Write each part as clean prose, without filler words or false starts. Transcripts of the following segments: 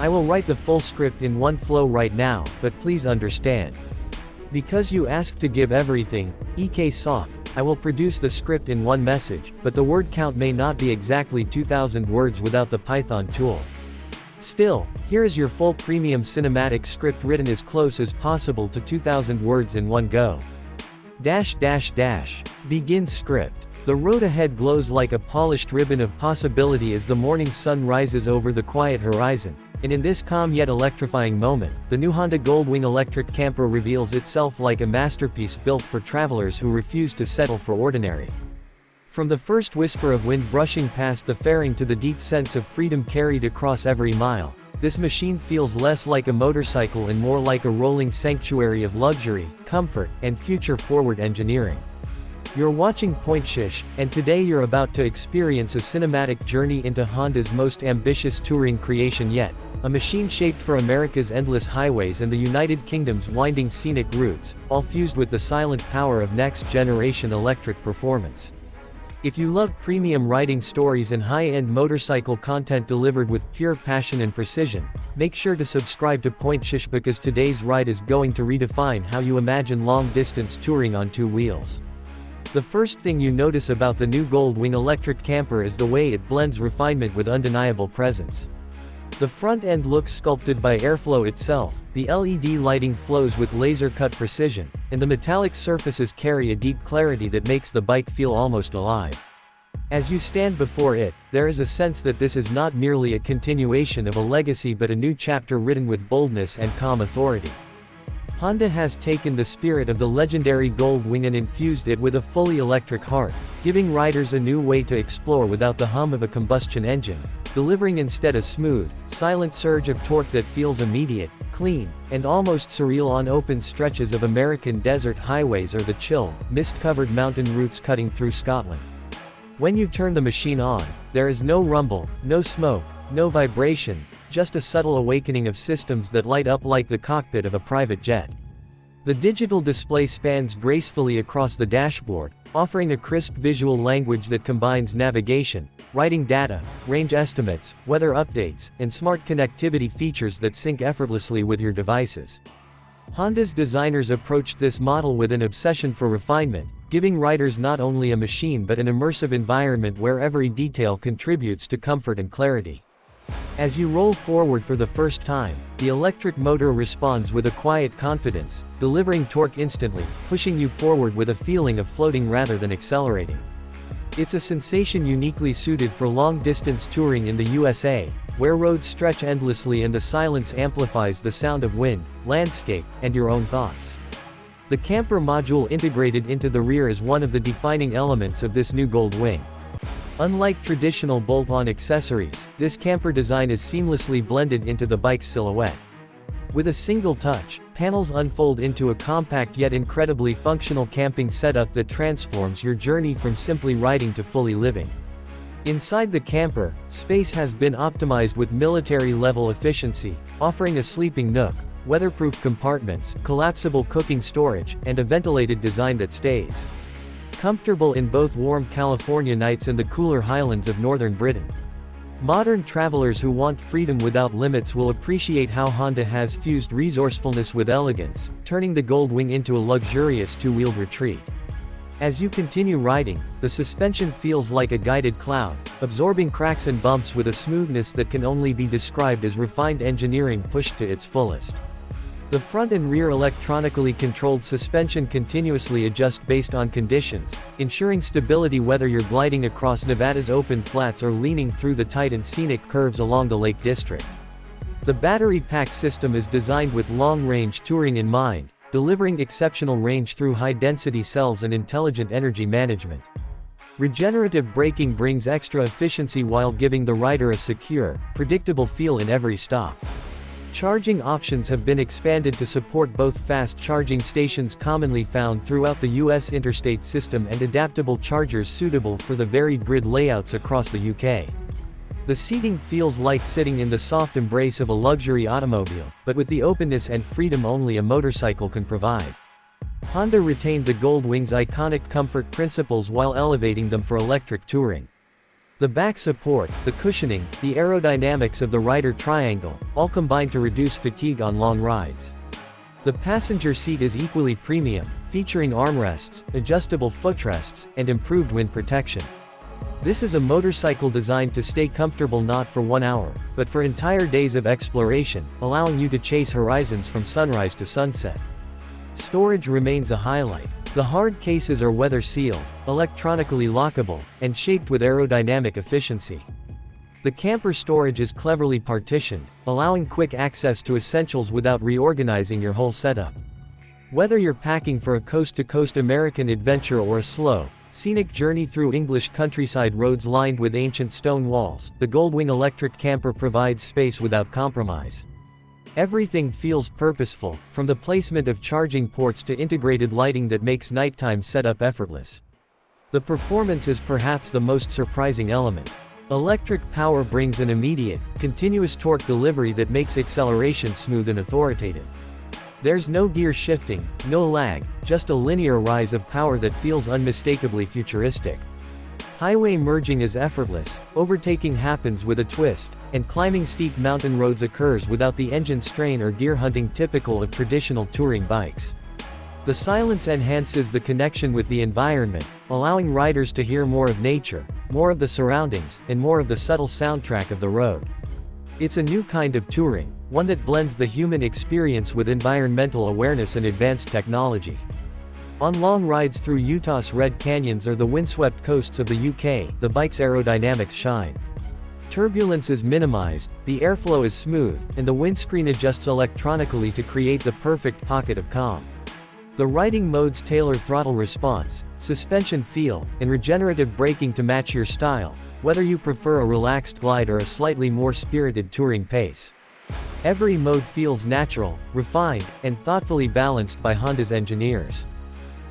I will write the full script in one flow right now, but please understand. Because you asked to give everything, EK soft, I will produce the script in one message, but the word count may not be exactly 2000 words without the Python tool. Still, here is your full premium cinematic script written as close as possible to 2000 words in one go. Begin script. The road ahead glows like a polished ribbon of possibility as the morning sun rises over the quiet horizon, and in this calm yet electrifying moment, the new Honda Goldwing electric camper reveals itself like a masterpiece built for travelers who refuse to settle for ordinary. From the first whisper of wind brushing past the fairing to the deep sense of freedom carried across every mile, this machine feels less like a motorcycle and more like a rolling sanctuary of luxury, comfort, and future-forward engineering. You're watching Point Shish, and today you're about to experience a cinematic journey into Honda's most ambitious touring creation yet, a machine shaped for America's endless highways and the United Kingdom's winding scenic routes, all fused with the silent power of next-generation electric performance. If you love premium riding stories and high-end motorcycle content delivered with pure passion and precision, make sure to subscribe to Point Shish because today's ride is going to redefine how you imagine long-distance touring on two wheels. The first thing you notice about the new Goldwing electric camper is the way it blends refinement with undeniable presence. The front end looks sculpted by airflow itself, the LED lighting flows with laser-cut precision, and the metallic surfaces carry a deep clarity that makes the bike feel almost alive. As you stand before it, there is a sense that this is not merely a continuation of a legacy but a new chapter written with boldness and calm authority. Honda has taken the spirit of the legendary Goldwing and infused it with a fully electric heart, giving riders a new way to explore without the hum of a combustion engine, delivering instead a smooth, silent surge of torque that feels immediate, clean, and almost surreal on open stretches of American desert highways or the chill, mist-covered mountain routes cutting through Scotland. When you turn the machine on, there is no rumble, no smoke, no vibration, just a subtle awakening of systems that light up like the cockpit of a private jet. The digital display spans gracefully across the dashboard, offering a crisp visual language that combines navigation, riding data, range estimates, weather updates, and smart connectivity features that sync effortlessly with your devices. Honda's designers approached this model with an obsession for refinement, giving riders not only a machine but an immersive environment where every detail contributes to comfort and clarity. As you roll forward for the first time, the electric motor responds with a quiet confidence, delivering torque instantly, pushing you forward with a feeling of floating rather than accelerating. It's a sensation uniquely suited for long-distance touring in the USA, where roads stretch endlessly and the silence amplifies the sound of wind, landscape, and your own thoughts. The camper module integrated into the rear is one of the defining elements of this new Goldwing. Unlike traditional bolt-on accessories, this camper design is seamlessly blended into the bike's silhouette. With a single touch, panels unfold into a compact yet incredibly functional camping setup that transforms your journey from simply riding to fully living. Inside the camper, space has been optimized with military-level efficiency, offering a sleeping nook, weatherproof compartments, collapsible cooking storage, and a ventilated design that stays comfortable in both warm California nights and the cooler highlands of northern Britain. Modern travelers who want freedom without limits will appreciate how Honda has fused resourcefulness with elegance, turning the Goldwing into a luxurious two-wheeled retreat. As you continue riding, the suspension feels like a guided cloud, absorbing cracks and bumps with a smoothness that can only be described as refined engineering pushed to its fullest. The front and rear electronically controlled suspension continuously adjust based on conditions, ensuring stability whether you're gliding across Nevada's open flats or leaning through the tight and scenic curves along the Lake District. The battery pack system is designed with long-range touring in mind, delivering exceptional range through high-density cells and intelligent energy management. Regenerative braking brings extra efficiency while giving the rider a secure, predictable feel in every stop. Charging options have been expanded to support both fast charging stations commonly found throughout the US interstate system and adaptable chargers suitable for the varied grid layouts across the UK. The seating feels like sitting in the soft embrace of a luxury automobile, but with the openness and freedom only a motorcycle can provide. Honda retained the Goldwing's iconic comfort principles while elevating them for electric touring. The back support, the cushioning, the aerodynamics of the rider triangle, all combine to reduce fatigue on long rides. The passenger seat is equally premium, featuring armrests, adjustable footrests, and improved wind protection. This is a motorcycle designed to stay comfortable not for 1 hour, but for entire days of exploration, allowing you to chase horizons from sunrise to sunset. Storage remains a highlight. The hard cases are weather-sealed, electronically lockable, and shaped with aerodynamic efficiency. The camper storage is cleverly partitioned, allowing quick access to essentials without reorganizing your whole setup. Whether you're packing for a coast-to-coast American adventure or a slow, scenic journey through English countryside roads lined with ancient stone walls, the Goldwing electric camper provides space without compromise. Everything feels purposeful, from the placement of charging ports to integrated lighting that makes nighttime setup effortless. The performance is perhaps the most surprising element. Electric power brings an immediate, continuous torque delivery that makes acceleration smooth and authoritative. There's no gear shifting, no lag, just a linear rise of power that feels unmistakably futuristic. Highway merging is effortless, overtaking happens with a twist, and climbing steep mountain roads occurs without the engine strain or gear hunting typical of traditional touring bikes. The silence enhances the connection with the environment, allowing riders to hear more of nature, more of the surroundings, and more of the subtle soundtrack of the road. It's a new kind of touring, one that blends the human experience with environmental awareness and advanced technology. On long rides through Utah's Red Canyons or the windswept coasts of the UK, the bike's aerodynamics shine. Turbulence is minimized, the airflow is smooth, and the windscreen adjusts electronically to create the perfect pocket of calm. The riding modes tailor throttle response, suspension feel, and regenerative braking to match your style, whether you prefer a relaxed glide or a slightly more spirited touring pace. Every mode feels natural, refined, and thoughtfully balanced by Honda's engineers.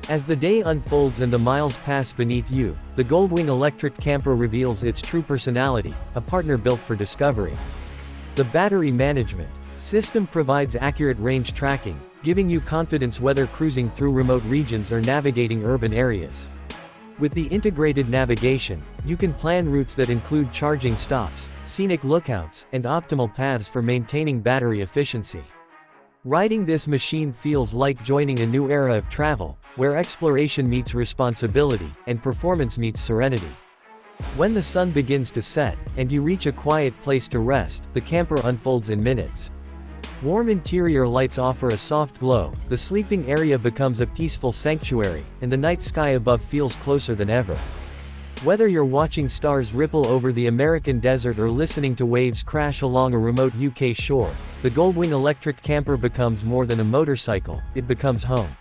As the day unfolds and the miles pass beneath you, the Goldwing electric camper reveals its true personality, a partner built for discovery. The battery management system provides accurate range tracking, giving you confidence whether cruising through remote regions or navigating urban areas. With the integrated navigation, you can plan routes that include charging stops, scenic lookouts, and optimal paths for maintaining battery efficiency. Riding this machine feels like joining a new era of travel, where exploration meets responsibility, and performance meets serenity. When the sun begins to set, and you reach a quiet place to rest, the camper unfolds in minutes. Warm interior lights offer a soft glow, the sleeping area becomes a peaceful sanctuary, and the night sky above feels closer than ever. Whether you're watching stars ripple over the American desert or listening to waves crash along a remote UK shore, the Goldwing electric camper becomes more than a motorcycle, it becomes home.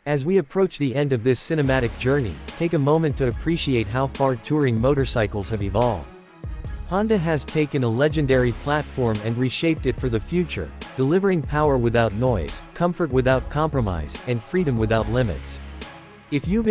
As we approach the end of this cinematic journey, take a moment to appreciate how far touring motorcycles have evolved. Honda has taken a legendary platform and reshaped it for the future, delivering power without noise, comfort without compromise, and freedom without limits. If you've